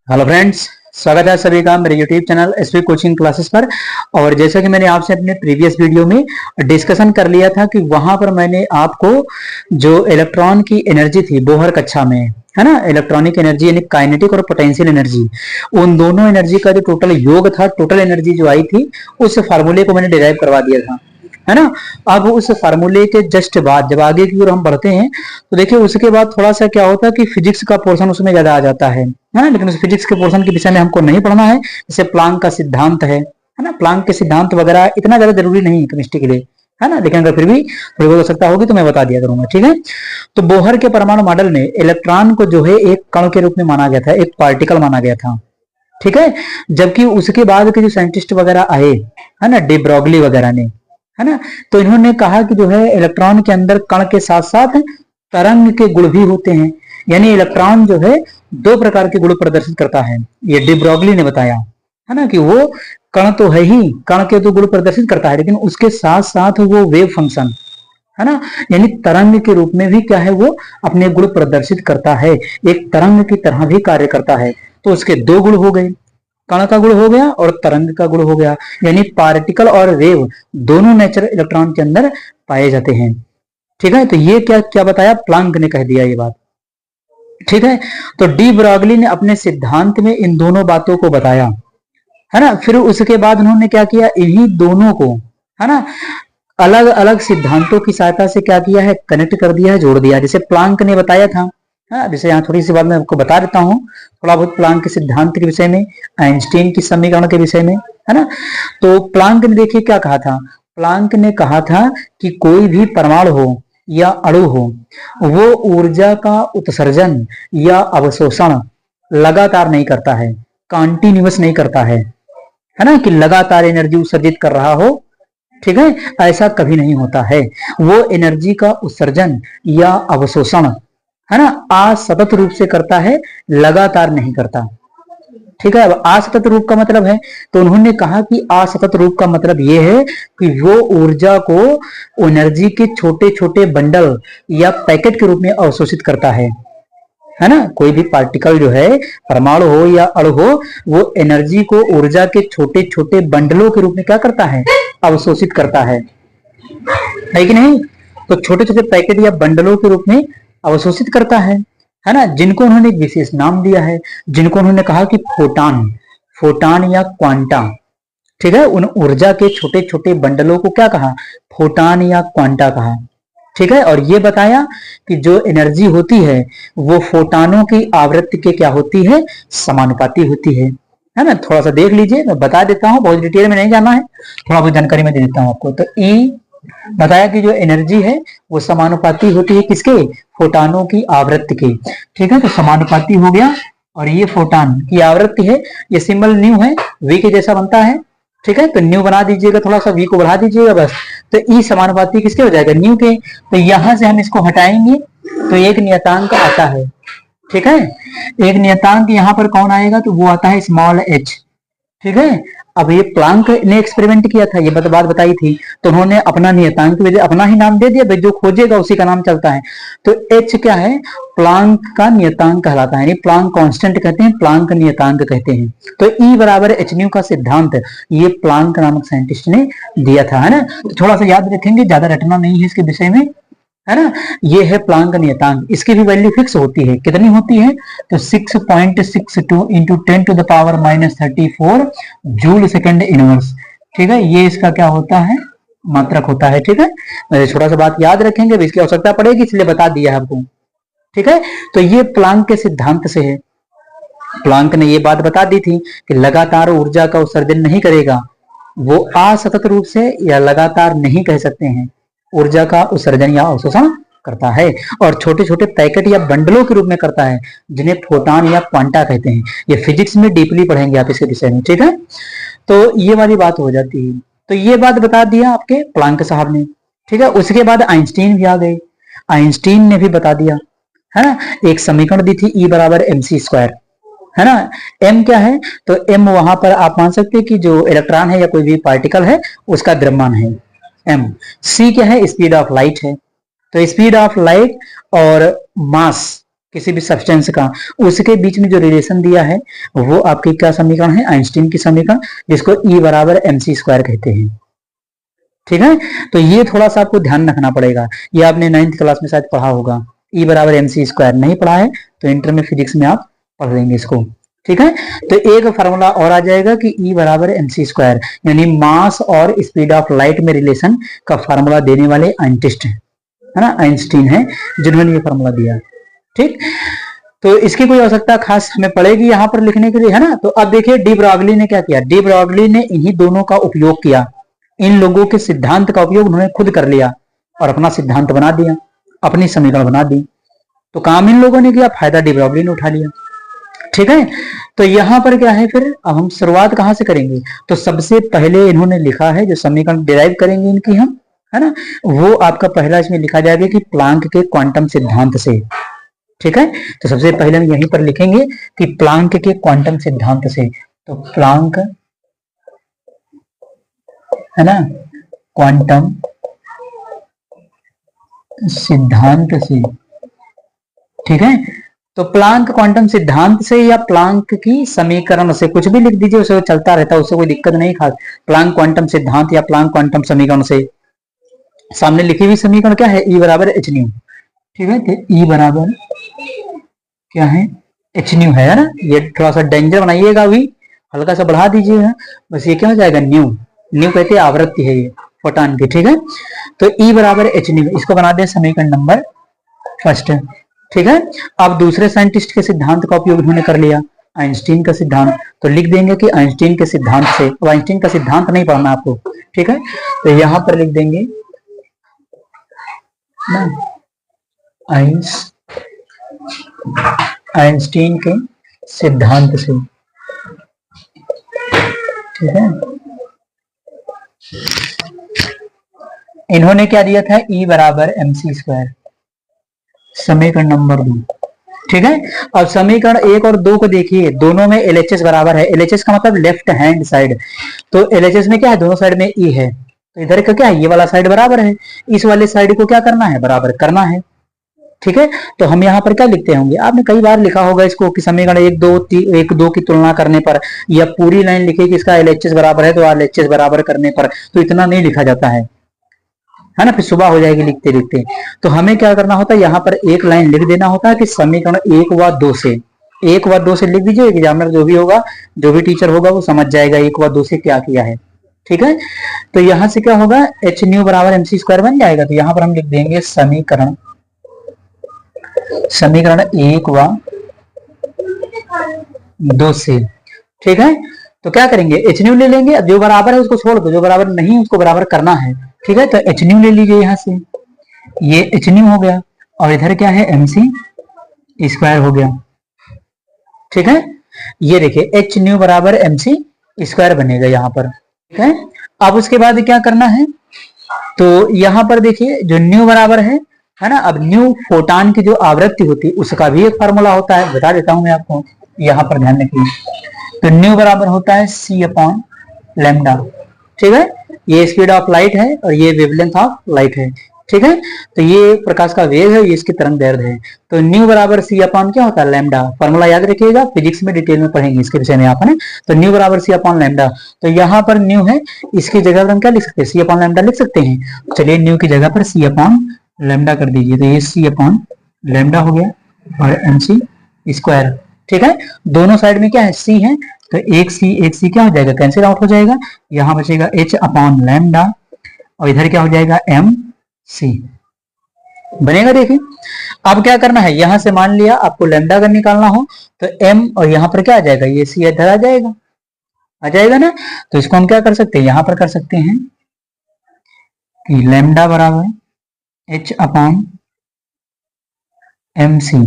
Hello friends, स्वागत है सभी का मेरे YouTube channel SP coaching classes पर। और जैसा कि मैंने आपसे अपने प्रीवियस वीडियो में डिस्कशन कर लिया था कि वहां पर मैंने आपको जो इलेक्ट्रॉन की एनर्जी थी बोहर कक्षा में, है ना, इलेक्ट्रॉनिक एनर्जी यानी काइनेटिक और पोटेंशियल एनर्जी, उन दोनों एनर्जी का जो टोटल योग था, टोटल एनर्जी जो आई थी, उस फार्मूले को मैंने डिराइव करवा दिया था, है ना। अब उस फार्मूले के जस्ट बाद जब आगे की ओर हम बढ़ते हैं तो देखिए उसके बाद थोड़ा सा क्या होता है कि फिजिक्स का पोर्शन उसमें ज्यादा आ जाता है ना। लेकिन उस फिजिक्स के पोर्शन के विषय में हमको नहीं पढ़ना है। जैसे प्लांक का सिद्धांत है ना, प्लांक के सिद्धांत वगैरह इतना ज्यादा जरूरी नहीं है केमिस्ट्री के लिए, है ना। लेकिन अगर फिर भी थोड़ी बहुत आवश्यकता होगी तो मैं बता दिया करूंगा, ठीक है। तो बोहर के परमाणु मॉडल में इलेक्ट्रॉन को जो है एक कण के रूप में माना गया था, एक पार्टिकल माना गया था, ठीक है। जबकि उसके बाद के जो साइंटिस्ट वगैरह आए, है ना, डी ब्रॉगली वगैरह ने, है ना, तो इन्होंने कहा कि जो है इलेक्ट्रॉन के अंदर कण के साथ साथ तरंग के गुण भी होते हैं। यानी इलेक्ट्रॉन जो है दो प्रकार के गुण प्रदर्शित करता है, ये डी ब्रॉगली ने बताया, है ना, कि वो कण तो है ही, कण के तो गुण प्रदर्शित करता है, लेकिन उसके साथ साथ वो वेव फंक्शन, है ना, यानी तरंग के रूप में भी क्या है, वो अपने गुण प्रदर्शित करता है, एक तरंग की तरह भी कार्य करता है। तो उसके दो गुण हो गए, कण का गुण हो गया और तरंग का गुण हो गया। यानी पार्टिकल और वेव दोनों नेचर इलेक्ट्रॉन के अंदर पाए जाते हैं, ठीक है। तो ये क्या क्या बताया, प्लांक ने कह दिया ये बात, ठीक है। तो डी ब्रॉगली ने अपने सिद्धांत में इन दोनों बातों को बताया, है ना। फिर उसके बाद उन्होंने क्या किया, इन्हीं दोनों को, है ना, अलग अलग सिद्धांतों की सहायता से क्या किया है, कनेक्ट कर दिया है, जोड़ दिया। जैसे प्लांक ने बताया था, जैसे यहाँ थोड़ी सी बात मैं आपको बता देता हूँ, थोड़ा बहुत प्लांक के सिद्धांत के विषय में, आइंस्टीन की समीकरण के विषय में, है ना। तो प्लांक ने देखिए क्या कहा था, प्लांक ने कहा था कि कोई भी परमाणु हो या अणु हो, वो ऊर्जा का उत्सर्जन या अवशोषण लगातार नहीं करता है, कॉन्टिन्यूअस नहीं करता है ना, कि लगातार एनर्जी उत्सर्जित कर रहा हो, ठीक है, ऐसा कभी नहीं होता है। वो एनर्जी का उत्सर्जन या अवशोषण, है ना, असतत रूप से करता है, लगातार नहीं करता, ठीक है। अब असतत रूप का मतलब है, तो उन्होंने कहा कि असतत रूप का मतलब ये है कि वो ऊर्जा को एनर्जी के छोटे छोटे बंडल या पैकेट के रूप में अवशोषित करता है ना। कोई भी पार्टिकल जो है, परमाणु हो या अणु हो, वो एनर्जी को ऊर्जा के छोटे छोटे बंडलों के रूप में क्या करता है, अवशोषित करता है कि नहीं। तो छोटे छोटे पैकेट या बंडलों के रूप में अवशोषित करता है ना, जिनको उन्होंने एक विशेष नाम दिया है, जिनको उन्होंने कहा कि फोटान, फोटान या क्वांटा, ठीक है। उन ऊर्जा के छोटे छोटे बंडलों को क्या कहा, फोटान या क्वांटा कहा, ठीक है। और ये बताया कि जो एनर्जी होती है वो फोटानों की आवृत्ति के क्या होती है, समानुपाती होती है ना। थोड़ा सा देख लीजिए, मैं बता देता हूं, बहुत डिटेल में नहीं जाना है, थोड़ा बहुत जानकारी मैं दे देता हूं आपको। तो ई बताया कि जो एनर्जी है वो समानुपाती होती है किसके, फोटानों की आवृत्ति की, ठीक है। तो समानुपाती हो गया, और ये फोटान की आवृत्ति है, ये सिंबल न्यू है, वी के जैसा बनता है, ठीक है। तो न्यू बना दीजिएगा, थोड़ा सा वी को बढ़ा दीजिएगा बस। तो ई समानुपाती किसके हो जाएगा, न्यू के। तो यहां से हम इसको हटाएंगे तो एक नियतांक आता है, ठीक है। एक नियतांक यहां पर कौन आएगा, तो वो आता है स्मॉल एच, ठीक है। अब ये प्लांक ने एक्सपेरिमेंट किया था, ये बात बताई थी, तो उन्होंने अपना नियतांक अपना ही नाम दे दिया, भाई जो खोजेगा उसी का नाम चलता है। तो एच क्या है, प्लांक का नियतांक कहलाता है, प्लांक कांस्टेंट कहते हैं, प्लांक नियतांक कहते हैं। तो ई बराबर एच न्यू का सिद्धांत ये प्लांक नामक साइंटिस्ट ने दिया था, है ना। तो थोड़ा सा याद रखेंगे, ज्यादा रटना नहीं है इसके विषय में, है ना। ये है प्लांक नियतांक, इसकी भी वैल्यू फिक्स होती है, कितनी होती है, तो 6.62 into 10 to the power -34 joule second inverse, ठीक है। ये इसका क्या होता है, मात्रक होता है, ठीक है। छोटा सा बात याद रखेंगे, इसकी आवश्यकता पड़ेगी इसलिए बता दिया है आपको, ठीक है। तो ये प्लांक के सिद्धांत से है, प्लांक ने ये बात बता दी थी कि लगातार ऊर्जा का उत्सर्जन नहीं करेगा, वो असतत रूप से या लगातार नहीं कह सकते हैं, ऊर्जा का उत्सर्जन या अवशोषण करता है, और छोटे छोटे पैकेट या बंडलों के रूप में करता है, जिन्हें फोटान या क्वांटा कहते हैं। ये फिजिक्स में डीपली पढ़ेंगे आप इसके विषय में, ठीक है। तो ये वाली बात हो जाती है। तो ये बात बता दिया आपके प्लांक साहब ने, ठीक है। उसके बाद आइंस्टीन भी आ गए, आइंस्टीन ने भी बता दिया, है ना, एक समीकरण दी थी ई बराबर एम सी स्क्वायर, है ना। एम क्या है, तो एम वहां पर आप मान सकते हैं कि जो इलेक्ट्रॉन है या कोई भी पार्टिकल है उसका द्रव्यमान है एम। सी क्या है, स्पीड ऑफ लाइट है, तो स्पीड ऑफ लाइट और मास किसी भी सब्सटेंस का, उसके बीच में जो रिलेशन दिया है वो आपकी क्या समीकरण है, आइंस्टीन की समीकरण, जिसको E बराबर mc स्क्वायर कहते हैं। ठीक है, तो ये थोड़ा सा आपको ध्यान रखना पड़ेगा, ये आपने 9th क्लास में शायद पढ़ा होगा। E बराबर mc स्क्वायर नहीं पढ़ा है तो इंटर में फिजिक्स में आप पढ़ लेंगे इसको। ठीक है, तो एक फार्मूला और आ जाएगा कि E बराबर mc स्क्वायर, यानी मास और स्पीड ऑफ लाइट में रिलेशन का फार्मूला देने वाले आइंस्टीन है ना, आइंस्टीन है जिन्होंने ये फार्मूला दिया। ठीक, तो इसकी कोई आवश्यकता खास हमें पड़ेगी यहाँ पर लिखने के लिए, है ना। तो अब देखिए डी ब्रॉगली ने क्या किया, डी ब्रॉगली ने इन्हीं दोनों का उपयोग किया, इन लोगों के सिद्धांत का उपयोग उन्होंने खुद कर लिया और अपना सिद्धांत बना दिया, अपनी समीकरण बना दी। तो काम इन लोगों ने किया, फायदा डी ब्रॉगली ने उठा लिया। ठीक है, तो यहां पर क्या है, फिर अब हम शुरुआत कहां से करेंगे, तो सबसे पहले इन्होंने लिखा है जो समीकरण डिराइव करेंगे इनकी हम, है ना, वो आपका पहला इसमें लिखा जाएगा कि प्लांक के क्वांटम सिद्धांत से। ठीक है, तो सबसे पहले हम यहीं पर लिखेंगे कि प्लांक के क्वांटम सिद्धांत से, तो प्लांक है ना क्वांटम सिद्धांत से। ठीक है, तो प्लांक क्वांटम सिद्धांत से या प्लांक की समीकरण से, कुछ भी लिख दीजिए, उसे चलता रहता है, उससे कोई दिक्कत नहीं खास। प्लांक क्वांटम सिद्धांत या प्लांक क्वांटम समीकरण से, सामने लिखी हुई समीकरण क्या है, E बराबर एच न्यू। ठीक है, तो E बराबर क्या है, एच न्यू है ना। ये थोड़ा सा डेंजर बनाइएगा, अभी हल्का सा बढ़ा दीजिएगा, बस ये क्या हो जाएगा, न्यू। न्यू कहते हैं आवृत्ति है ये फोटॉन की। ठीक है, तो E बराबर एच न्यू, इसको बना दें समीकरण नंबर फर्स्ट। ठीक है, अब दूसरे साइंटिस्ट के सिद्धांत का उपयोग उन्होंने कर लिया, आइंस्टीन का सिद्धांत, तो लिख देंगे कि आइंस्टीन के सिद्धांत से। अब आइंस्टीन का सिद्धांत नहीं पढ़ना आपको, ठीक है, तो यहां पर लिख देंगे ना आइंस्टीन के सिद्धांत से। ठीक है, इन्होंने क्या दिया था, E बराबर mc स्क्वायर, समीकरण नंबर 2। ठीक है, अब समीकरण 1 और 2 को देखिए, दोनों में LHS बराबर है। LHS का मतलब लेफ्ट हैंड साइड, तो LHS में क्या है, दोनों साइड में E है, तो इधर का क्या है, ये वाला साइड बराबर है, इस वाले साइड को क्या करना है, बराबर करना है। ठीक है, तो हम यहाँ पर क्या लिखते होंगे, आपने कई बार लिखा होगा इसको कि समीकरण 1 2 की तुलना करने पर, या पूरी लाइन लिखे कि इसका LHS बराबर है तो LHS बराबर करने पर, तो इतना नहीं लिखा जाता है ना, फिर सुबह हो जाएगी लिखते लिखते। तो हमें क्या करना होता है, यहाँ पर एक लाइन लिख देना होता है कि समीकरण 1 व 2 से, 1 व 2 से लिख दीजिए, एग्जामिनर जो भी होगा, जो भी टीचर होगा वो समझ जाएगा 1 व 2 से क्या किया है। ठीक है, तो यहां से क्या होगा, एच न्यू बराबर mc स्क्वायर बन जाएगा, तो यहां पर हम लिख देंगे समीकरण 1 व 2 से। ठीक है, तो क्या करेंगे, एच न्यू ले लेंगे, जो बराबर है उसको छोड़ दो, जो बराबर नहीं उसको बराबर करना है। ठीक है, तो एच न्यू ले लीजिए यहां से, ये एच न्यू हो गया, और इधर क्या है, mc स्क्वायर हो गया। ठीक है, ये देखिए एच न्यू बराबर mc स्क्वायर बनेगा यहाँ पर। ठीक है, अब उसके बाद क्या करना है, तो यहाँ पर देखिए जो न्यू बराबर है ना, अब न्यू फोटॉन की जो आवृत्ति होती है उसका भी एक फार्मूला होता है, बता देता हूं मैं आपको, यहाँ पर ध्यान रखिए। तो न्यू बराबर होता है c अपॉन लैम्डा। ठीक है, ये स्पीड ऑफ लाइट है और ये वेवलेंथ ऑफ लाइट है। ठीक है, तो ये प्रकाश का वेग है, ये इसकी तरंग दैर्ध्य है। तो न्यू बराबर c अपॉन क्या होता है, लैम्डा। फॉर्मूला याद रखिएगा, फिजिक्स में डिटेल में पढ़ेंगे इसके विषय में आप, है ना। तो न्यू बराबर c अपॉन लैम्डा, तो यहाँ पर न्यू है, इसकी जगह पर हम क्या लिख सकते हैं, c अपॉन लैम्डा लिख सकते हैं। चलिए न्यू की जगह पर c अपॉन लैम्डा कर दीजिए, तो ये c अपॉन लैम्डा हो गया और mc स्क्वायर। ठीक है, दोनों साइड में क्या है, c है, तो एक c क्या हो जाएगा, कैंसिल आउट हो जाएगा, यहाँ बचेगा h अपॉन लैम्डा, और इधर क्या हो जाएगा, mc बनेगा। देखिए अब क्या करना है, यहां से मान लिया आपको लैम्डा अगर निकालना हो तो m, और यहाँ पर क्या आ जाएगा, ये c इधर आ जाएगा ना। तो इसको हम क्या कर सकते हैं, यहां पर कर सकते हैं कि लैम्डा बराबर h अपॉन mc।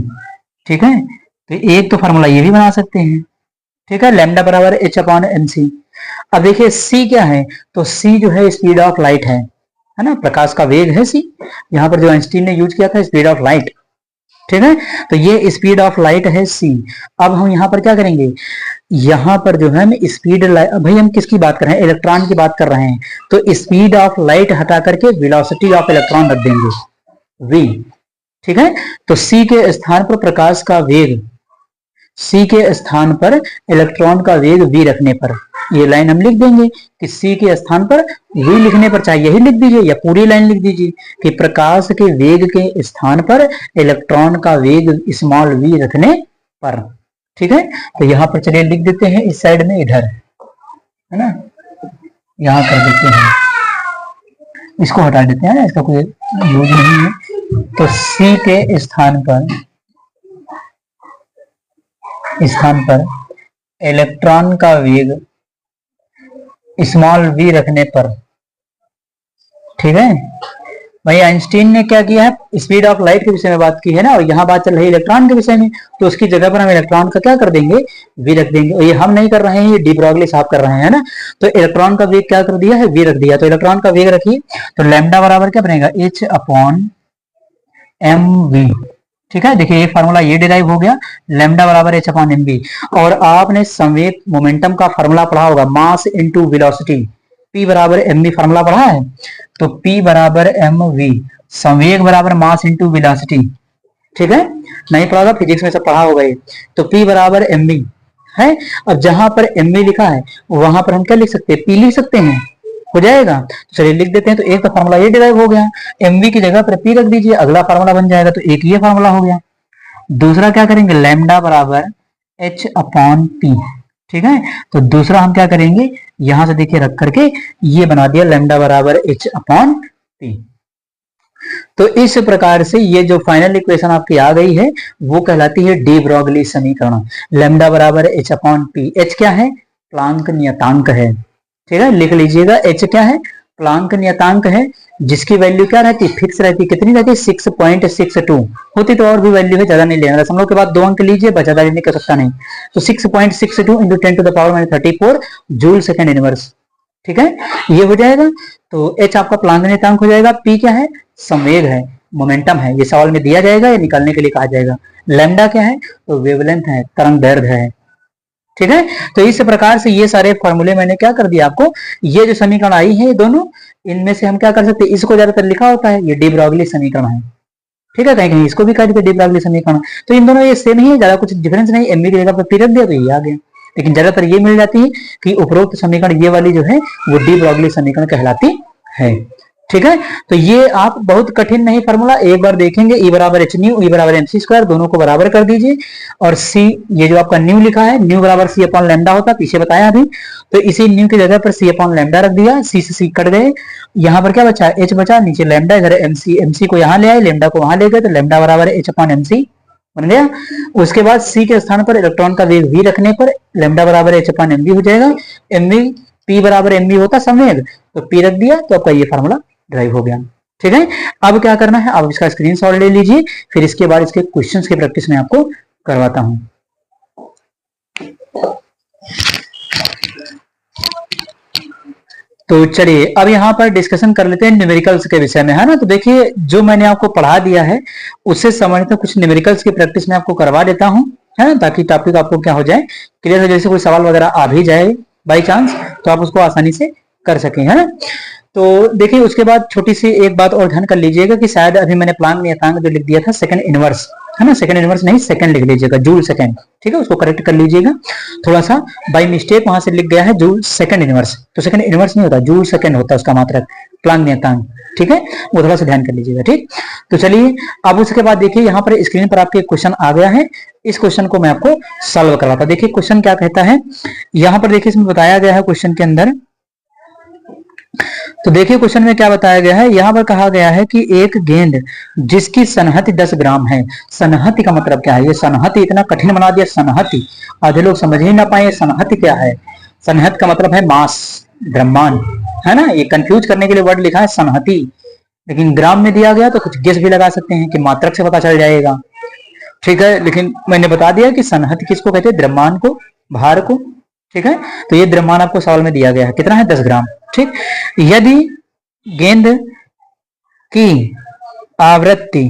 ठीक है, तो एक तो फॉर्मूला ये भी बना सकते हैं। ठीक है, लैम्डा बराबर h अपॉन mc। अब देखिए c क्या है, तो c जो है स्पीड ऑफ लाइट है ना, प्रकाश का वेग है c, यहाँ पर जो आइंस्टीन ने यूज किया था स्पीड ऑफ लाइट। ठीक है, तो ये स्पीड ऑफ लाइट है c। अब हम यहाँ पर क्या करेंगे, यहाँ पर जो है हम स्पीड, भाई हम किसकी बात कर रहे हैं, इलेक्ट्रॉन की बात कर रहे हैं, तो स्पीड ऑफ लाइट हटा करके वेलोसिटी ऑफ इलेक्ट्रॉन रख देंगे v। ठीक है, तो C के स्थान पर प्रकाश का वेग, C के स्थान पर इलेक्ट्रॉन का वेग v रखने पर, ये लाइन हम लिख देंगे कि C के स्थान पर v लिखने पर, चाहे यही लिख दीजिए या पूरी लाइन लिख दीजिए कि प्रकाश के वेग के स्थान पर इलेक्ट्रॉन का वेग स्मॉल v रखने पर। ठीक है, तो यहां पर चलिए लिख देते हैं इस साइड में, इधर है ना, यहां कर देते हैं, इसको हटा देते हैं, इसका कोई यूज नहीं है। तो C के स्थान पर इलेक्ट्रॉन का वेग स्मॉल v रखने पर, ठीक है भाई, आइंस्टीन ने क्या किया है, स्पीड ऑफ लाइट के विषय में बात की है ना, और यहाँ बात चल रही है इलेक्ट्रॉन के विषय में, तो उसकी जगह पर हम इलेक्ट्रॉन का क्या कर देंगे, v रख देंगे। और ये हम नहीं कर रहे हैं, ये डी ब्रॉगली साहब कर रहे हैं ना, तो इलेक्ट्रॉन का वेग क्या कर दिया है, v रख दिया। तो इलेक्ट्रॉन का वेग रखिए, तो लैम्डा बराबर क्या बनेगा, h अपॉन mv। ठीक है, देखिए ये फार्मूला ये डिराइव हो गया, लैम्डा बराबर h अपॉन mv। और आपने संवेग मोमेंटम का फार्मूला पढ़ा होगा, मास इनटू वेलोसिटी, p बराबर mv फार्मूला पढ़ा है, तो p बराबर mv, संवेग बराबर मास इनटू वेलोसिटी। ठीक है, नहीं पढ़ा होगा, फिजिक्स में सब पढ़ा होगा ये, तो p बराबर mv है। अब जहां पर mv लिखा है वहां पर हम क्या लिख सकते हैं, p लिख सकते हैं, हो जाएगा। तो चलिए लिख देते हैं, तो एक तो फार्मूला ये डिराइव हो गया, mv की जगह पर p रख दीजिए, अगला फार्मूला बन जाएगा, तो एक ये फार्मूला हो गया। दूसरा क्या करेंगे, लैम्डा बराबर h अपॉन p। ठीक है, तो दूसरा हम क्या करेंगे, यहां से देखिए रख करके ये बना दिया, लैम्डा बराबर h अपॉन p। तो इस प्रकार से ये जो फाइनल इक्वेशन आपकी आ गई है वो कहलाती है डी ब्रॉगली समीकरण। लैम्डा बराबर h अपॉन p, h क्या है, प्लांक नियतांक है। ठीक है, लिख लीजिएगा, h क्या है, प्लांक नियतांक है, जिसकी वैल्यू क्या रहती है, फिक्स रहती है। कितनी रहती है, 6.62 होती, तो और भी वैल्यू है, ज्यादा नहीं लेना, दशमलव के बाद 2 अंक लीजिए, बस ज्यादा नहीं कर सकता नहीं। तो 6.62 into 10 to the power -34 joule second inverse. ठीक है, ये हो जाएगा। तो h आपका प्लांक नियतांक हो जाएगा, p क्या है, संवेग है, मोमेंटम है, ये सवाल में दिया जाएगा या निकालने के लिए कहा जाएगा। लैम्डा क्या है, तो वेवलेंथ है, तरंग दैर्ध्य है। ठीक है, तो इस प्रकार से ये सारे फॉर्मूले मैंने क्या कर दिया आपको, ये जो समीकरण आई है ये दोनों, इनमें से हम क्या कर सकते हैं, इसको ज्यादातर लिखा होता है, ये डी ब्रॉगली समीकरण है। ठीक है, कहीं कहीं इसको भी कह देते डी ब्रॉगली समीकरण, तो इन दोनों ये सेम ही है, ज्यादा कुछ डिफरेंस नहीं, एमवी की जगह पर पी रख दिया तो ये आ गया। लेकिन ज्यादातर ये मिल जाती है कि उपरोक्त समीकरण ये वाली जो है वो डी ब्रॉगली समीकरण कहलाती है। ठीक है, तो ये आप बहुत कठिन नहीं फार्मूला, एक बार देखेंगे, ई बराबर एच न्यू, ई बराबर एमसी स्क्वायर, दोनों को बराबर कर दीजिए, और सी, ये जो आपका न्यू लिखा है, न्यू बराबर सी अपॉन लैम्डा होता, पीछे बताया अभी, तो इसी न्यू की जगह पर सी अपॉन लैम्डा रख दिया, सी से सी कट गए, यहाँ पर क्या बचा, एच बचा, नीचे लैम्डा, इधर एमसी, एमसी को यहाँ ले आए, लैम्डा को वहां ले गए, तो लैम्डा बराबर एच अपॉन एमसी बन गया। उसके बाद सी के स्थान पर इलेक्ट्रॉन का वेग v रखने पर लैम्डा बराबर एच अपॉन एमवी हो जाएगा, एमवी पी बराबर एमवी होता संवेग, तो पी रख दिया, तो आपका ये फार्मूला ड्राइव हो गया। ठीक है, अब क्या करना है, आप इसका स्क्रीनशॉट ले लीजिए, फिर इसके बाद इसके क्वेश्चंस की प्रैक्टिस में आपको करवाता हूं। तो चलिए अब यहाँ पर डिस्कशन कर लेते हैं न्यूमेरिकल्स के विषय में, है ना। तो देखिए जो मैंने आपको पढ़ा दिया है उससे संबंधित कुछ न्यूमेरिकल्स की प्रैक्टिस में आपको करवा देता हूँ, है ना, ताकि टॉपिक आपको क्या हो जाए, क्लियर हो, जैसे कोई सवाल वगैरह आ भी जाए बाई चांस तो आप उसको आसानी से कर सकें, है ना। तो देखिए उसके बाद छोटी सी एक बात और ध्यान कर लीजिएगा कि शायद अभी मैंने प्लांक नियतांक जो लिख दिया था सेकंड इनवर्स, है ना, सेकंड इनवर्स नहीं सेकंड लिख लीजिएगा, जूल सेकंड। ठीक है, उसको करेक्ट कर लीजिएगा, थोड़ा सा बाय मिस्टेक वहां से लिख गया है जूल सेकंड इनवर्स, तो सेकंड इनवर्स नहीं होता, जूल सेकंड होता है उसका मात्रक, प्लांक नियतांक। ठीक है, वो थोड़ा सा ध्यान कर लीजिएगा। ठीक, तो चलिए अब उसके बाद देखिए यहाँ पर स्क्रीन पर आपके क्वेश्चन आ गया है, इस क्वेश्चन को मैं आपको सॉल्व करवाता। देखिए क्वेश्चन क्या कहता है, यहाँ पर देखिए इसमें बताया गया है क्वेश्चन के अंदर, तो देखिए क्वेश्चन में क्या बताया गया है, यहाँ पर कहा गया है कि एक गेंद जिसकी सनहति 10 ग्राम है, सनहति का मतलब क्या है, ये सनहति इतना कठिन बना दिया, सनहति आधे लोग समझ ही ना पाए सनहति क्या है। सनहत का मतलब है मास, द्रव्यमान, है ना, ये कंफ्यूज करने के लिए वर्ड लिखा है सनहति, लेकिन ग्राम में दिया गया तो कुछ गेस भी लगा सकते हैं कि मात्रक से पता चल जाएगा। ठीक है, लेकिन मैंने बता दिया कि सनहति किसको कहते हैं, द्रव्यमान को, भार को। ठीक है, तो ये द्रव्यमान आपको सवाल में दिया गया है, कितना है, 10 ग्राम। ठीक, यदि गेंद की आवृत्ति,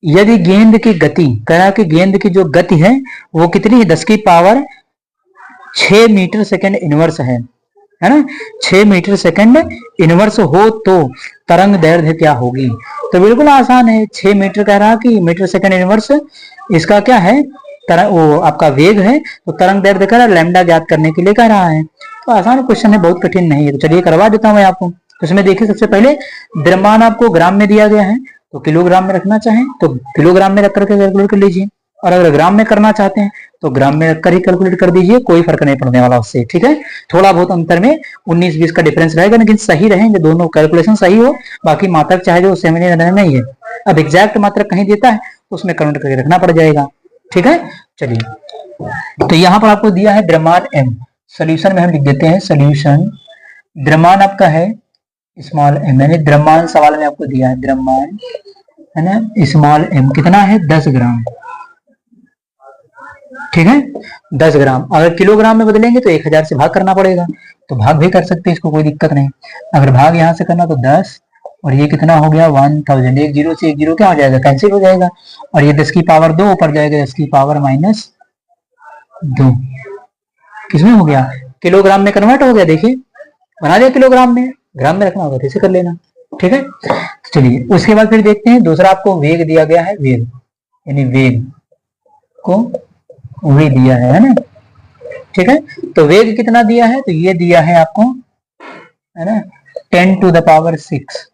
यदि गेंद की गति, कहा कि गेंद की जो गति है वो कितनी है, 10 की पावर 6 मीटर सेकंड इनवर्स है ना, 6 मीटर सेकंड इनवर्स हो तो तरंग दैर्ध्य क्या होगी। तो बिल्कुल आसान है। 6 मीटर कह रहा कि मीटर सेकंड इनवर्स, इसका क्या है, तरंग, वो आपका वेग है, तो तरंग दैर्ध्य कह रहा है, लैम्डा ज्ञात करने के लिए कह रहा है। तो आसान क्वेश्चन है, बहुत कठिन नहीं है। तो चलिए करवा देता हूँ मैं आपको। तो इसमें देखिए सबसे पहले द्रव्यमान आपको ग्राम में दिया गया है, तो किलोग्राम में रखना चाहें तो किलोग्राम में रख करके कैलकुलेट कर लीजिए, और अगर ग्राम में करना चाहते हैं तो ग्राम में रखकर ही कैलकुलेट कर दीजिए, कोई फर्क नहीं पड़ने वाला उससे। ठीक है, थोड़ा बहुत अंतर में 19-20 का डिफरेंस रहेगा, लेकिन सही रहेंगे दोनों, कैलकुलेशन सही हो, बाकी मात्रक चाहे जो सेम नहीं है। अब एग्जैक्ट मात्रक कहीं देता है तो उसमें कन्वर्ट करके रखना पड़ जाएगा। ठीक है, चलिए तो यहाँ पर आपको दिया है द्रव्यमान m, सोल्यूशन में हम लिख देते हैं सोल्यूशन, द्रव्यमान आपका है स्मॉल m, यानी द्रव्यमान सवाल में आपको दिया है द्रव्यमान, है ना, स्मॉल m कितना है 10 ग्राम। ठीक है, 10 ग्राम। अगर किलोग्राम में बदलेंगे तो 1000 से भाग करना पड़ेगा, तो भाग भी कर सकते हैं, इसको कोई दिक्कत नहीं। अगर भाग यहां से करना तो 10, और ये कितना हो गया 1000, एक जीरो से एक जीरो क्या हो जाएगा, कैंसिल हो जाएगा, और ये 10 की पावर 2 ऊपर जाएगा 10 की पावर -2, किसमें हो गया, किलोग्राम में कन्वर्ट हो गया। देखिए बना दिया किलोग्राम में, ग्राम में रखना होगा तो ऐसे कर लेना। ठीक है, चलिए उसके बाद फिर देखते हैं दूसरा, आपको वेग दिया गया है, वेग यानी वेग को वे दिया है ना। ठीक है, तो वेग कितना दिया है, तो ये दिया है आपको, है ना, 10⁶,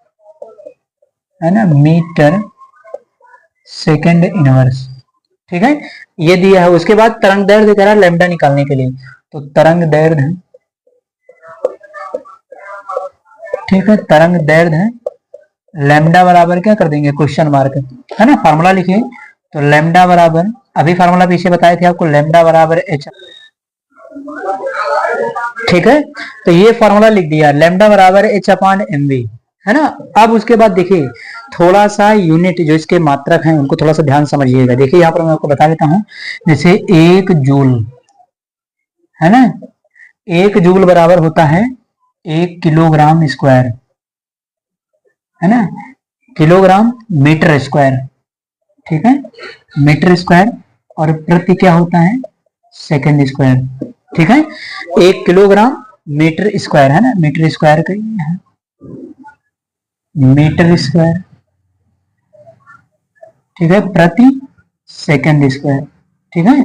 है ना, मीटर सेकंड इनवर्स। ठीक है, ये दिया है। उसके बाद तरंग दैर्ध्य कह रहा है लैम्डा निकालने के लिए, तो तरंग दैर्ध्य, ठीक है, तरंग दैर्ध्य लैम्डा बराबर क्या कर देंगे, क्वेश्चन मार्क, है ना, फार्मूला लिखिए। तो लैम्डा बराबर, अभी फार्मूला पीछे बताए थे आपको, लैम्डा बराबर h। ठीक है, तो ये फार्मूला लिख दिया, लैम्डा बराबर h/mv, है ना। अब उसके बाद देखिए थोड़ा सा यूनिट जो इसके मात्रक हैं उनको थोड़ा सा ध्यान समझिएगा। देखिए यहाँ पर मैं आपको बता देता हूँ, जैसे 1 जूल, है ना, 1 जूल बराबर होता है 1 किलोग्राम स्क्वायर, है ना, किलोग्राम मीटर स्क्वायर। ठीक है, मीटर स्क्वायर, और प्रति क्या होता है, सेकंड स्क्वायर। ठीक है, 1 किलोग्राम मीटर स्क्वायर, है ना, मीटर स्क्वायर का मीटर स्क्वायर, ठीक है, प्रति सेकंड स्क्वायर। ठीक है,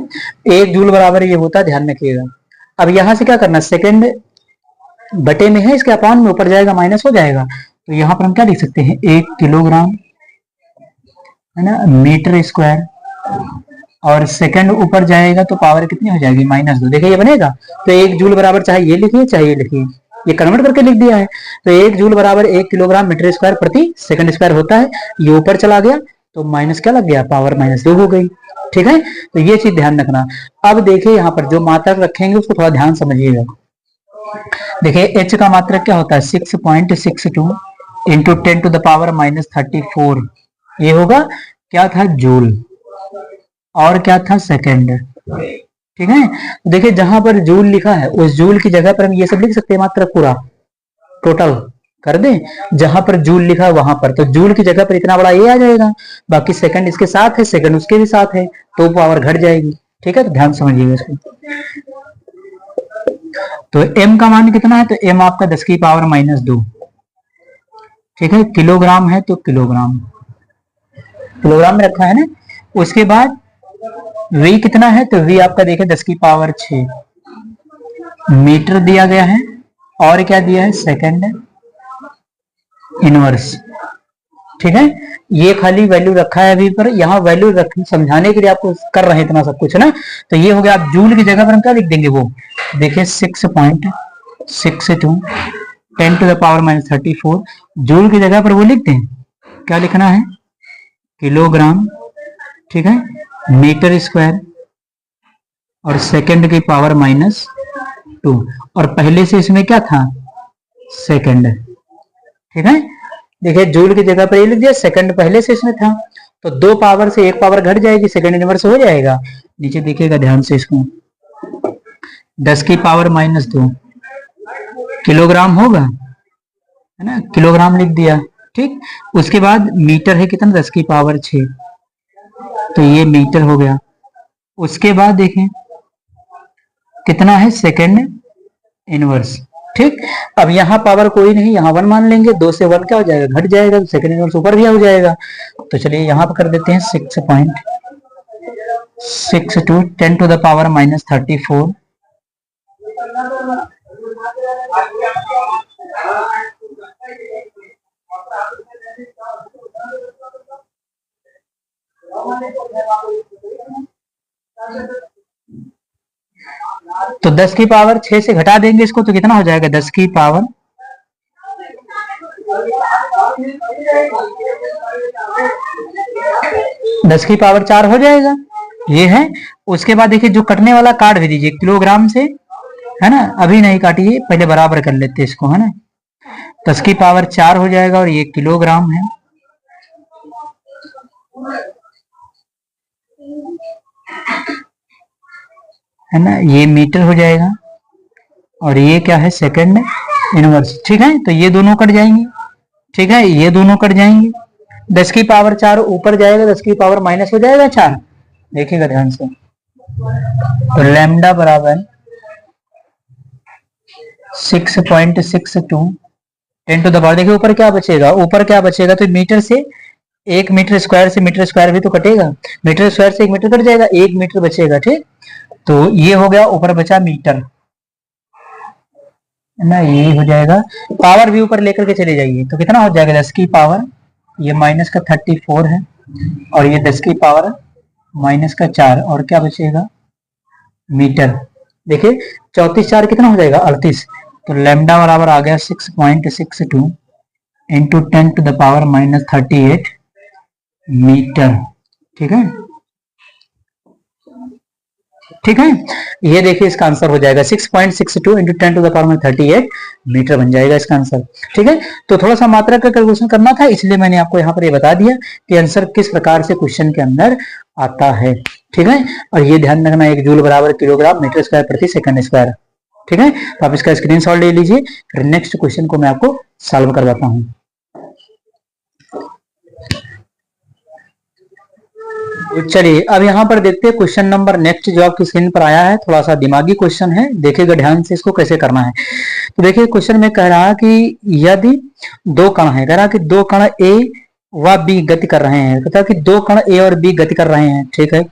1 जूल बराबर ये होता है, ध्यान रखिएगा। अब यहां से क्या करना, सेकंड बटे में है, इसके अपान में ऊपर जाएगा माइनस हो जाएगा, तो यहां पर हम क्या लिख सकते हैं, 1 किलोग्राम, है ना, मीटर स्क्वायर, और सेकंड ऊपर जाएगा तो पावर कितनी हो जाएगी, -2। देखिए ये बनेगा, तो 1 जूल बराबर चाहे ये लिखिए चाहे ये लिखिए, ये कन्वर्ट करके लिख दिया है। तो 1 जूल बराबर 1 किलोग्राम मीटर स्क्वायर प्रति सेकंड स्क्वायर होता है, ये ऊपर चला गया तो माइनस क्या लग गया, पावर -2 हो गई। ठीक है, तो ये चीज ध्यान रखना। अब देखिए यहाँ पर जो मात्रक रखेंगे उसको थोड़ा ध्यान समझिएगा। देखिए h का मात्रक क्या होता है, 6.62 इंटू 10⁻34, ये होगा क्या था, जूल, और क्या था, सेकंड। ठीक है, देखिए जहां पर जूल लिखा है उस जूल की जगह पर हम ये सब लिख सकते हैं, मात्रक पूरा टोटल कर दें, जहां पर जूल लिखा है वहां पर, तो जूल की जगह पर इतना बड़ा ये आ जाएगा, बाकी सेकंड इसके साथ है, सेकंड उसके भी साथ है, तो पावर घट जाएगी। ठीक है, तो ध्यान समझिएगा इसको। तो m का मान कितना है, तो m आपका 10 की पावर -2। ठीक है, किलोग्राम है तो किलोग्राम, किलोग्राम में रखा है ना। उसके बाद v कितना है, तो v आपका देखिए 10 की पावर 6 मीटर दिया गया है, और क्या दिया है, सेकंड इनवर्स। ठीक है, ये खाली वैल्यू रखा है अभी पर, यहाँ वैल्यू समझाने के लिए आपको कर रहे हैं इतना सब कुछ ना। तो ये हो गया, आप जूल की जगह पर हम क्या लिख देंगे, वो देखिए 6.62 10⁻34, जूल की जगह पर वो लिख दें, क्या लिखना है, किलोग्राम, ठीक है, मीटर स्क्वायर, और सेकंड की पावर -2, और पहले से इसमें क्या था, सेकंड। ठीक है, देखिए जूल की जगह पर ये लिख दिया, सेकंड पहले से इसमें था, तो 2 पावर से 1 पावर घट जाएगी, सेकंड इनवर्स हो जाएगा। नीचे देखिएगा ध्यान से इसको, 10 की पावर -2 किलोग्राम होगा, है ना, किलोग्राम लिख दिया। ठीक, उसके बाद मीटर है कितना, 10 की पावर 6, तो ये मीटर हो गया। उसके बाद देखें कितना है, सेकंड इनवर्स, ठीक, अब यहाँ पावर कोई नहीं, यहाँ 1 मान लेंगे, 2 से 1 क्या हो जाएगा, घट जाएगा, तो सेकंड इनवर्स ऊपर भी हो जाएगा। तो चलिए यहाँ पर कर देते हैं 6.62 10 टू द पावर -34। तो 10 की पावर 6 से घटा देंगे इसको, तो कितना हो जाएगा, 10 की पावर 4 हो जाएगा, ये है। उसके बाद देखिए जो कटने वाला काट भी दीजिए किलोग्राम से, है ना, अभी नहीं काटिए, पहले बराबर कर लेते हैं इसको, है ना। 10 की पावर 4 हो जाएगा और ये किलोग्राम है ना, ये मीटर हो जाएगा और ये क्या है, सेकंड इनवर्स। ठीक है, तो ये दोनों कट जाएंगे, ठीक है, ये दोनों कट जाएंगे। 10 की पावर 4 ऊपर जाएगा, 10 की पावर माइनस हो जाएगा 4, देखिएगा ध्यान से। तो लैम्डा बराबर 6.62 10 टू द पावर, देखिए ऊपर क्या बचेगा, ऊपर क्या बचेगा, तो मीटर से 1 मीटर स्क्वायर से मीटर स्क्वायर भी तो कटेगा, मीटर स्क्वायर से 1 मीटर कट जाएगा, 1 मीटर बचेगा। ठीक, तो ये हो गया, ऊपर बचा मीटर, है ना, ये हो जाएगा। पावर भी ऊपर लेकर के चले जाइए, तो कितना हो जाएगा, 10 की पावर, ये माइनस का 34 है और ये 10 की पावर माइनस का 4, और क्या बचेगा, मीटर। देखिए 34 4 कितना हो जाएगा, 38। तो लैम्डा बराबर आ गया 6.62 into 10 to the power -38 metre. ठीक है, ठीक है, ये देखिए इसका आंसर हो जाएगा 6.62 into 10 to the power 38 metre बन जाएगा इसका आंसर। ठीक है, तो थोड़ा सा मात्रा का कैलकुलेशन करना था, इसलिए मैंने आपको यहाँ पर ये बता दिया कि आंसर किस प्रकार से क्वेश्चन के अंदर आता है। ठीक है, और ये ध्यान रखना, 1 जूल बराबर किलोग्राम मीटर स्क्वायर प्रति सेकंड स्क्वायर। ठीक है, तो आप इसका स्क्रीनशॉट ले लीजिए, फिर नेक्स्ट क्वेश्चन को मैं आपको सॉल्व करवाता हूँ। चलिए अब यहाँ पर देखते हैं क्वेश्चन नंबर नेक्स्ट जो आपकी स्क्रीन पर आया है, थोड़ा सा दिमागी क्वेश्चन है, देखिएगा ध्यान से इसको कैसे करना है। तो देखिए क्वेश्चन में कह रहा है कि यदि 2 कण है, कह रहा कि 2 कण ए व बी गति कर रहे हैं, कहता है कि 2 कण ए और बी गति कर रहे हैं। ठीक है,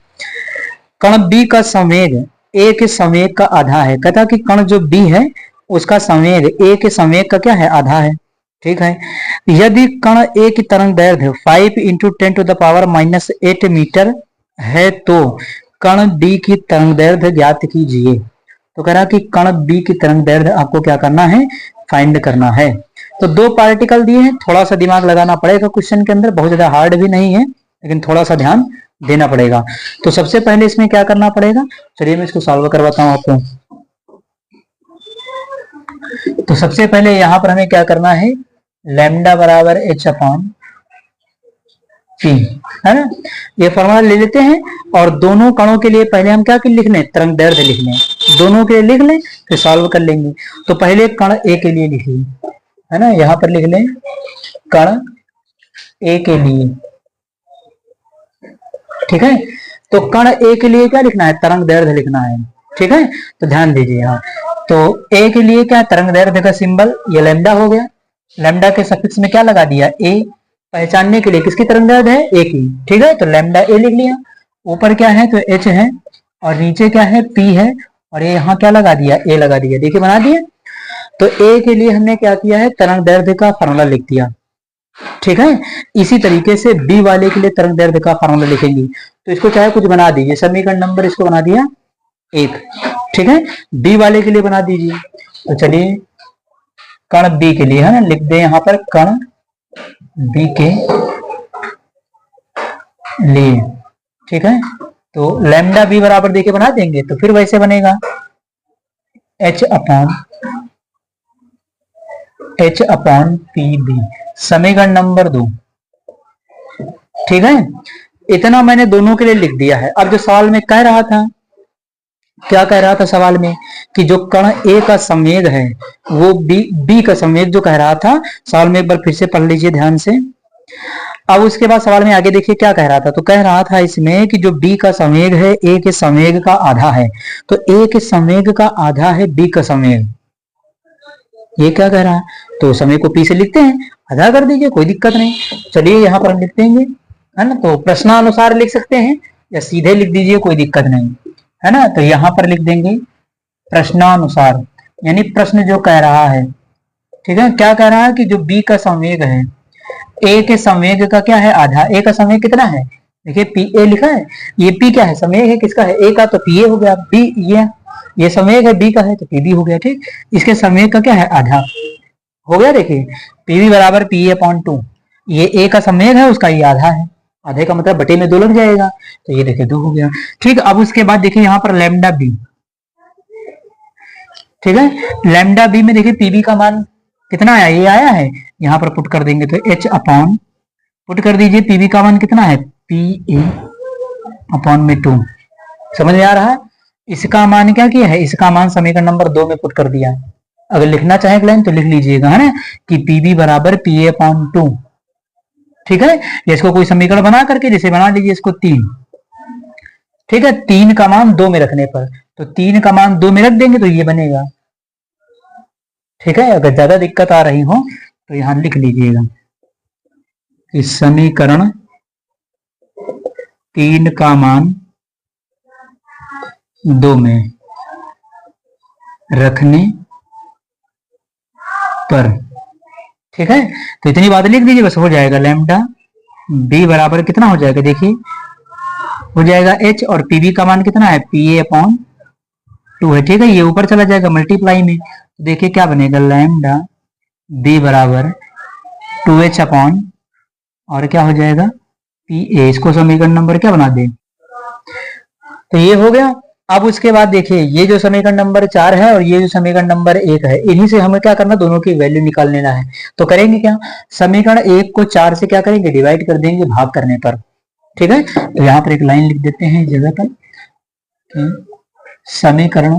कण बी का संवेग ए के संवेग का आधा है, कहता कि कण जो बी है उसका संवेग ए के संवेग का क्या है, आधा है। ठीक है, यदि कण ए की तरंग दैर्ध्य 5 into 10 to the power -8 metre है, तो कण बी की तरंग दैर्ध्य ज्ञात कीजिए। तो कह रहा कि कण बी की तरंग दैर्ध्य आपको क्या करना है, फाइंड करना है। तो 2 पार्टिकल दिए हैं, थोड़ा सा दिमाग लगाना पड़ेगा क्वेश्चन के अंदर, बहुत ज्यादा हार्ड भी नहीं है, लेकिन थोड़ा सा ध्यान देना पड़ेगा। तो सबसे पहले इसमें क्या करना पड़ेगा, चलिए मैं इसको सॉल्व करवाता हूं आपको। तो सबसे पहले यहां पर हमें क्या करना है, लैम्डा बराबर h/p, है ना, ये फॉर्मूला ले लेते हैं और दोनों कणों के लिए पहले हम क्या लिख लें, तरंग दैर्ध्य लिख लें, दोनों के लिए लिख लें, फिर सॉल्व कर लेंगे। तो पहले कण ए के लिए लिख लें, है ना, यहां पर लिख लें कण ए के लिए। ठीक है, तो कण ए के लिए क्या लिखना है, तरंग दैर्ध्य लिखना है। ठीक है, तो ध्यान दीजिए यहाँ, तो ए के लिए क्या, तरंग दैर्ध्य का सिंबल ये लैम्डा हो गया, लैम्डा के सफिक्स में क्या लगा दिया, ए, पहचानने के लिए किसकी तरंग दैर्ध्य है, ए की। ठीक है, तो लैम्डा ए लिख लिया, ऊपर क्या है तो एच है और नीचे क्या है पी है, और ये यहाँ क्या लगा दिया, ए लगा दिया, देखिए बना दिया। तो ए के लिए हमने क्या किया है, तरंग दैर्ध्य का फार्मूला लिख दिया। ठीक है, इसी तरीके से बी वाले के लिए तरंग दैर्ध्य का फार्मूला लिखेंगे, तो इसको चाहे कुछ बना दीजिए, समीकरण नंबर इसको बना दिया 1। ठीक है, बी वाले के लिए बना दीजिए, तो चलिए कण बी के लिए, है ना, लिख दे यहाँ पर कण बी के लिए। ठीक है, तो लैम्डा बी बराबर देखिए बना देंगे, तो फिर वैसे बनेगा h/p/b, समीकरण नंबर 2। ठीक है, इतना मैंने दोनों के लिए लिख दिया है। अब जो सवाल में कह रहा था, क्या कह रहा था सवाल में, कि जो कण ए का संवेग है वो बी का संवेग जो कह रहा था, सवाल में एक बार फिर से पढ़ लीजिए ध्यान से। अब उसके बाद सवाल में आगे देखिए क्या कह रहा था, तो कह रहा था इसमें कि जो बी का संवेग है ए के संवेग का आधा है, तो ए के संवेग का आधा है बी का संवेग। ये क्या कह रहा है, तो समय को p से लिखते हैं, आधा कर दीजिए, कोई दिक्कत नहीं। चलिए यहाँ पर हम लिख देंगे, है ना, तो प्रश्नानुसार लिख सकते हैं या सीधे लिख दीजिए, कोई दिक्कत नहीं, है ना। तो यहाँ पर लिख देंगे प्रश्नानुसार, यानी प्रश्न जो कह रहा है, ठीक है, क्या कह रहा है कि जो b का संवेग है, a के संवेग का क्या है, आधा। a का संवेग कितना है, देखिए पी ए लिखा है, ये p क्या है, संवेग है किसका है, a का, तो pa हो गया, b ये संवेग है b का है, तो pb हो गया, ठीक। इसके संवेग का क्या है, आधा हो गया। देखिए pv बराबर pa/2, ये a का संवेग है, उसका ये आधा है, आधे का मतलब बटे में 2 लग जाएगा, तो ये देखिए 2 हो गया, ठीक। अब उसके बाद देखिए यहाँ पर लैम्डा b, ठीक है, लैम्डा b में देखिए pb का मान कितना आया, ये आया है, यहाँ पर पुट कर देंगे, तो h अपॉन, पुट कर दीजिए, pb का मान कितना है, pa/2, समझ में आ रहा है। इसका मान क्या किया है, इसका मान समीकरण नंबर 2 में पुट कर दिया। अगर लिखना चाहे एक लाइन तो लिख लीजिएगा, है ना, कि pb बराबर pa/2, ठीक है। या इसको कोई समीकरण बना करके जैसे बना लीजिए इसको 3, ठीक है, 3 का मान 2 में रखने पर, तो 3 का मान 2 में रख देंगे तो ये बनेगा, ठीक है। अगर ज्यादा दिक्कत आ रही हो तो यहां लिख लीजिएगा, इस समीकरण 3 का मान 2 में रखने पर, ठीक है। तो इतनी बात लिख दीजिए, बस हो जाएगा। लैम्डा b बराबर कितना हो जाएगा, देखिए हो जाएगा h, और pb का मान कितना है, pa/2 है, ठीक है। ये ऊपर चला जाएगा मल्टीप्लाई में, तो देखिए क्या बनेगा, लैम्डा b बराबर 2h अपॉन, और क्या हो जाएगा, pa। इसको समीकरण नंबर क्या बना दें, तो ये हो गया। अब उसके बाद देखिए ये जो समीकरण नंबर 4 है और ये जो समीकरण नंबर 1 है, इन्हीं से हमें क्या करना, दोनों की वैल्यू निकाल लेना है। तो करेंगे क्या, समीकरण 1 को 4 से क्या करेंगे, डिवाइड कर देंगे भाग करने पर, ठीक है। तो यहाँ पर एक लाइन लिख देते हैं जगह पर, समीकरण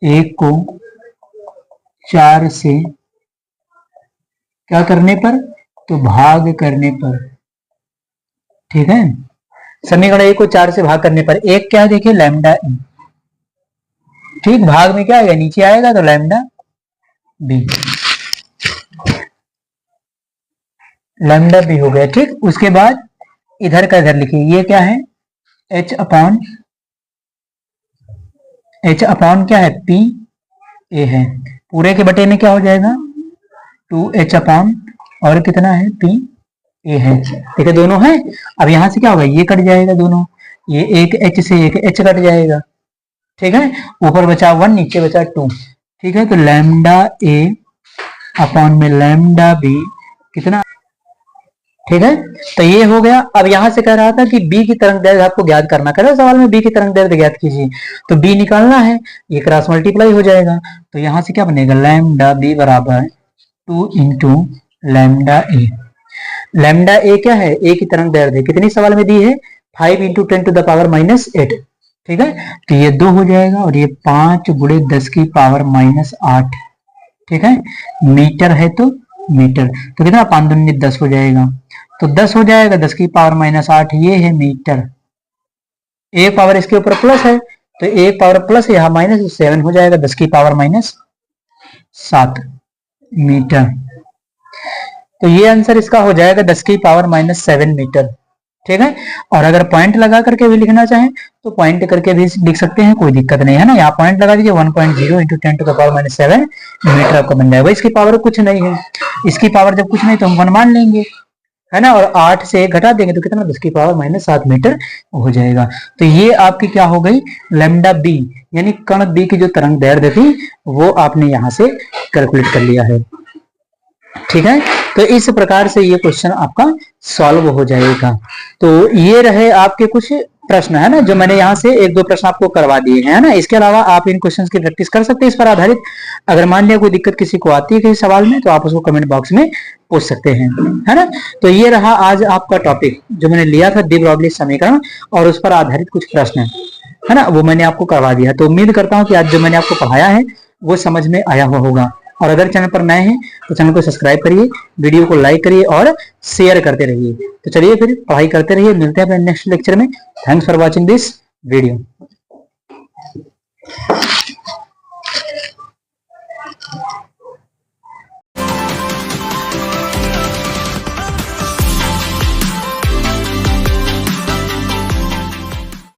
1 को 4 से क्या करने पर, तो भाग करने पर, ठीक है। समीकरण 1 को 4 से भाग करने पर, एक क्या है देखिए, लैम्डा e, ठीक, भाग में क्या आएगा, नीचे आएगा, तो लैम्डा b, लैम्डा b हो गया, ठीक। उसके बाद इधर का इधर लिखिए, ये क्या है, h अपॉन क्या है, p a है, पूरे के बटे में क्या हो जाएगा, 2h अपॉन, और कितना है, p a है, ठीक है, दोनों है। अब यहां से क्या होगा, ये कट जाएगा दोनों, ये एक h से एक h कट जाएगा, ठीक है। ऊपर बचा 1, नीचे बचा 2, ठीक है। तो लैम्डा a अपॉन में लैम्डा b कितना, ठीक है। तो ये हो गया। अब यहां से कह रहा था कि b की तरंग दैर्घ्य आपको ज्ञात करना, करो सवाल में b की तरंग दैर्घ्य ज्ञात कीजिए, तो b निकालना है, ये क्रॉस मल्टीप्लाई हो जाएगा, तो यहां से क्या बनेगा, लैम्डा b बराबर 2 इंटू लैम्डा a। लैम्डा ए क्या है, ए की तरंग दैर्घ्य कितनी सवाल में दी है, 5 इंटू 10 टू द पावर -8, ठीक है। तो ये 2 हो जाएगा, और ये 5 गुणे 10 की पावर -8, ठीक है, मीटर है तो मीटर, तो कितना 5 दूनी 10 हो जाएगा, तो 10 हो जाएगा, 10 की पावर -8, ये है मीटर। एक पावर इसके ऊपर प्लस है, तो एक पावर प्लस यहाँ -7 हो जाएगा, 10 की पावर -7 मीटर। तो ये आंसर इसका हो जाएगा 10 की पावर -7 मीटर, ठीक है। और अगर पॉइंट लगा करके भी लिखना चाहें तो पॉइंट करके भी लिख सकते हैं, कोई दिक्कत नहीं है ना। यहाँ पॉइंट लगा दीजिए, 1.0 into 10 to the power -7 metre आपको बन जाएगा। इसकी पावर कुछ नहीं है, इसकी पावर जब कुछ नहीं तो हम 1 मान लेंगे, है ना, और 8 से 1 घटा देंगे तो कितना, 10 की पावर -7 मीटर हो जाएगा। तो ये आपकी क्या हो गई, लैम्डा बी, यानी कण बी की जो तरंग दैर्घ्य थी वो आपने यहाँ से कैलकुलेट कर लिया है, ठीक है। तो इस प्रकार से ये क्वेश्चन आपका सॉल्व हो जाएगा। तो ये रहे आपके कुछ प्रश्न, है ना, जो मैंने यहाँ से 1-2 प्रश्न आपको करवा दिए हैं, है ना। इसके अलावा आप इन क्वेश्चंस की प्रैक्टिस कर सकते हैं इस पर आधारित। अगर मान लिया कोई दिक्कत किसी को आती है किसी सवाल में तो आप उसको कमेंट बॉक्स में पूछ सकते हैं, है ना। तो ये रहा आज आपका टॉपिक जो मैंने लिया था, डी ब्रॉगली समीकरण, और उस पर आधारित कुछ प्रश्न है ना, वो मैंने आपको करवा दिया। तो उम्मीद करता हूँ कि आज जो मैंने आपको पढ़ाया है वो समझ में आया हुआ होगा। और अगर चैनल पर नए हैं तो चैनल को सब्सक्राइब करिए, वीडियो को लाइक करिए और शेयर करते रहिए। तो चलिए फिर पढ़ाई करते रहिए, मिलते हैं अपने नेक्स्ट लेक्चर में। Thanks for watching this video.